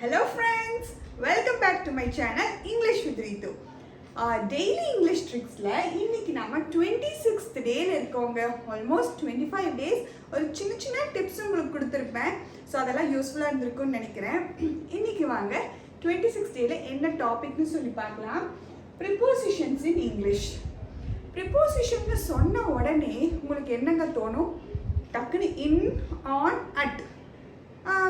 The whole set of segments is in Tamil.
Hello friends, welcome back to my channel English with Ritu. Daily English tricks la இன்னைக்கு நாம 26th day ல இருக்கோங்க. Almost 25 days ஒரு சின்ன டிப்ஸ் உங்களுக்கு கொடுத்திருப்பேன். சோ அதெல்லாம் யூஸ்ஃபுல்லா இருந்திருக்கும்னு நினைக்கிறேன். இன்னைக்கு வாங்க 26th day ல என்ன டாபிக்னு சொல்லி பார்க்கலாம். Prepositions in English. Preposition சொன்ன உடனே உங்களுக்கு என்னங்க தோணும்? டக்குனு in, on, at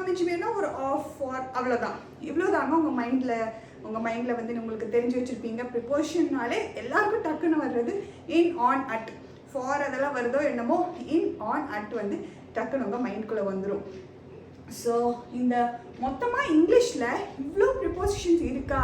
மிச்சம் வேணும் ஒரு ஆஃப் ஃபார் அவ்வளோதான். இவ்வளோதாங்க உங்கள் மைண்டில் வந்து உங்களுக்கு தெரிஞ்சு வச்சுருப்பீங்க. ப்ரிப்போஷன்னாலே எல்லாருக்கும் டக்குன்னு வர்றது இன் ஆன் அட். ஃபார் அதெல்லாம் வருதோ என்னமோ இன் ஆன் அட் வந்து டக்குன்னு உங்கள் மைண்டுக்குள்ளே வந்துடும். ஸோ இந்த மொத்தமாக இங்கிலீஷில் இவ்வளோ ப்ரிப்போசிஷன்ஸ் இருக்கா,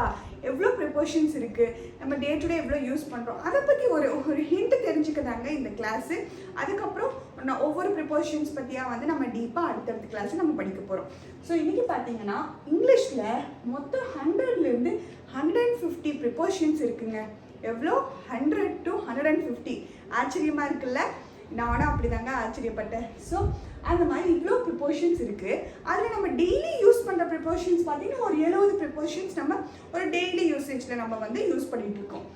எவ்வளோ ப்ரிப்போஷன்ஸ் இருக்குது, நம்ம டே டு டே எவ்வளோ யூஸ் பண்ணுறோம், அதை பற்றி ஒரு ஹிண்ட் தெரிஞ்சுக்கதாங்க இந்த கிளாஸு. அதுக்கப்புறம் நான் ஒவ்வொரு ப்ரிப்போஷன்ஸ் பற்றியாக வந்து நம்ம டீப்பாக அடுத்தடுத்த கிளாஸு நம்ம படிக்க போகிறோம். ஸோ இன்றைக்கி பார்த்தீங்கன்னா இங்கிலீஷில் மொத்தம் 100லேருந்து 150 ப்ரிப்போஷன்ஸ் இருக்குங்க. எவ்வளோ? 100 to 150. ஆச்சரியமாக இருக்குல்ல? நானும் அப்படி தாங்க ஆச்சரியப்பட்டேன். ஸோ அந்த மாதிரி இவ்வளோ ப்ரிப்போஷன்ஸ் இருக்குது. அதில் நம்ம டெய்லி யூஸ் பண்ணுற ப்ரிப்போஷன்ஸ் பார்த்தீங்கன்னா ஒரு 70 ப்ரிப்போஷன்ஸ் நம்ம ஒரு டெய்லி யூசேஜில் நம்ம வந்து யூஸ் பண்ணிகிட்டு இருக்கோம்.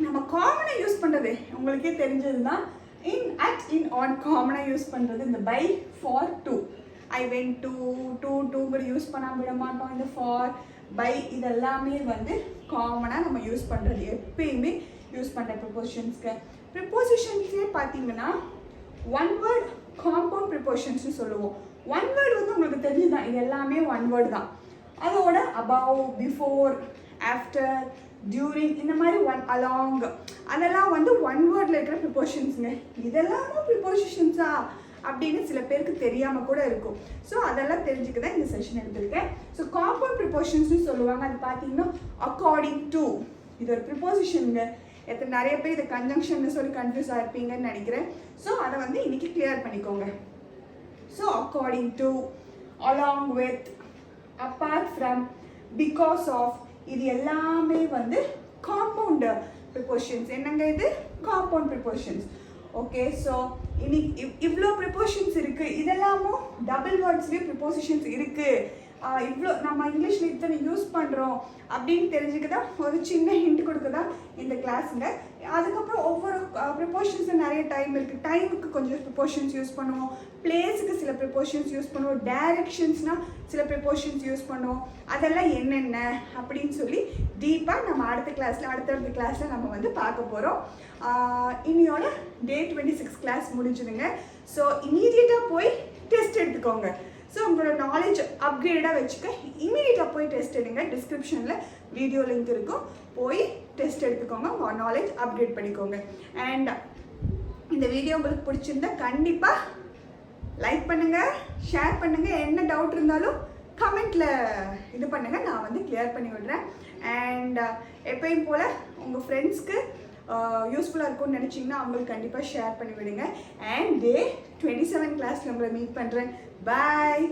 நம்ம காமனாக யூஸ் பண்ணுறது உங்களுக்கே தெரிஞ்சது தான். இன், அட், இன், ஆன் காமனாக யூஸ் பண்ணுறது இந்த by, for, to. I went டூங்கிற யூஸ் பண்ணாமல் விட மாட்டோம். இந்த ஃபார், பை இதெல்லாமே வந்து காமனாக நம்ம யூஸ் பண்ணுறது, எப்பயுமே யூஸ் பண்ணுற ப்ரிப்போஷன்ஸ்க்கு. ப்ரிப்போசிஷன்ஸே பார்த்தீங்கன்னா ஒன் வேர்ட் காம்பவுண்ட் ப்ரிப்போஷன்ஸ்னு சொல்லுவோம். ஒன் வேர்டு வந்து உங்களுக்கு தெரிஞ்சுதான், இது எல்லாமே ஒன் வேர்டு தான். அதோட அபவ், பிஃபோர், ஆஃப்டர், டியூரிங் இந்த மாதிரி அலாங் அதெல்லாம் வந்து ஒன் வேர்டில் இருக்கிற ப்ரிப்போஷன்ஸுங்க. இதெல்லாமும் ப்ரிப்போசிஷன்ஸா அப்படின்னு சில பேருக்கு தெரியாமல் கூட இருக்கும். ஸோ அதெல்லாம் தெரிஞ்சுக்க தான் இந்த செஷன் எடுத்திருக்கேன். ஸோ காம்பவுண்ட் ப்ரிப்போஷன்ஸ்னு சொல்லுவாங்க. அது பார்த்தீங்கன்னா அக்கார்டிங் டு, இது ஒரு ப்ரிப்போசிஷனுங்க. நிறைய பேர் இதை கன்ஜங்ஷன் சொல்லி கன்ஃபியூஸ் ஆகிருப்பீங்கன்னு நினைக்கிறேன். ஸோ அதை வந்து இன்னைக்கு கிளியர் பண்ணிக்கோங்க. So according to, along with, apart from, because of இது எல்லாமே வந்து காம்பவுண்ட் ப்ரிப்போஷன்ஸ். என்னங்க இது? காம்பவுண்ட் ப்ரிப்போஷன்ஸ். ஓகே, ஸோ இன்னைக்கு இவ்வளோ ப்ரிப்போஷன்ஸ் இருக்குது. இதெல்லாமும் டபுள் வேர்ட்ஸ்லேயே ப்ரிப்போசிஷன்ஸ் இருக்குது. இவ்வளோ நம்ம இங்கிலீஷில் இத்தனை யூஸ் பண்ணுறோம் அப்படின்னு தெரிஞ்சுக்கதான் ஒரு சின்ன ஹிண்ட் கொடுக்க தான் இந்த கிளாஸுங்க. அதுக்கப்புறம் ஒவ்வொரு ப்ரிப்போஷன்ஸும் நிறைய டைம் இருக்குது. டைமுக்கு கொஞ்சம் ப்ரிப்போஷன்ஸ் யூஸ் பண்ணுவோம், பிளேஸுக்கு சில ப்ரிப்போஷன்ஸ் யூஸ் பண்ணுவோம், டைரக்ஷன்ஸ்னால் சில ப்ரிப்போஷன்ஸ் யூஸ் பண்ணுவோம். அதெல்லாம் என்னென்ன அப்படின்னு சொல்லி டீப்பாக நம்ம அடுத்தடுத்த கிளாஸில் நம்ம வந்து பார்க்க போகிறோம். இன்னையோட டே 26 கிளாஸ் முடிஞ்சுதுங்க. ஸோ இமீடியட்டாக போய் டெஸ்ட் எடுத்துக்கோங்க. ஸோ உங்களோட நாலேஜ் அப்கிரேடாக வச்சுக்க இமீடியட்டாக போய் டெஸ்ட் எடுங்க. டிஸ்கிரிப்ஷனில் வீடியோ லிங்க் இருக்கும், போய் டெஸ்ட் எடுத்துக்கோங்க, உங்கள் நாலேஜ் அப்கிரேட் பண்ணிக்கோங்க. அண்ட் இந்த வீடியோ உங்களுக்கு பிடிச்சிருந்தா கண்டிப்பாக லைக் பண்ணுங்கள், ஷேர் பண்ணுங்கள். என்ன டவுட் இருந்தாலும் கமெண்ட்டில் இது பண்ணுங்கள், நான் வந்து கிளியர் பண்ணி விடுறேன். அண்ட் எப்பயும் போல் உங்கள் ஃப்ரெண்ட்ஸ்க்கு யூஸ்ஃபுல்லாக இருக்கும்னு நினச்சிங்கன்னா அவங்களுக்கு கண்டிப்பாக ஷேர் பண்ணி விடுங்க. அண்ட் டே 27 கிளாஸ் நம்மளை மீட் பண்ணுறேன். பாய்.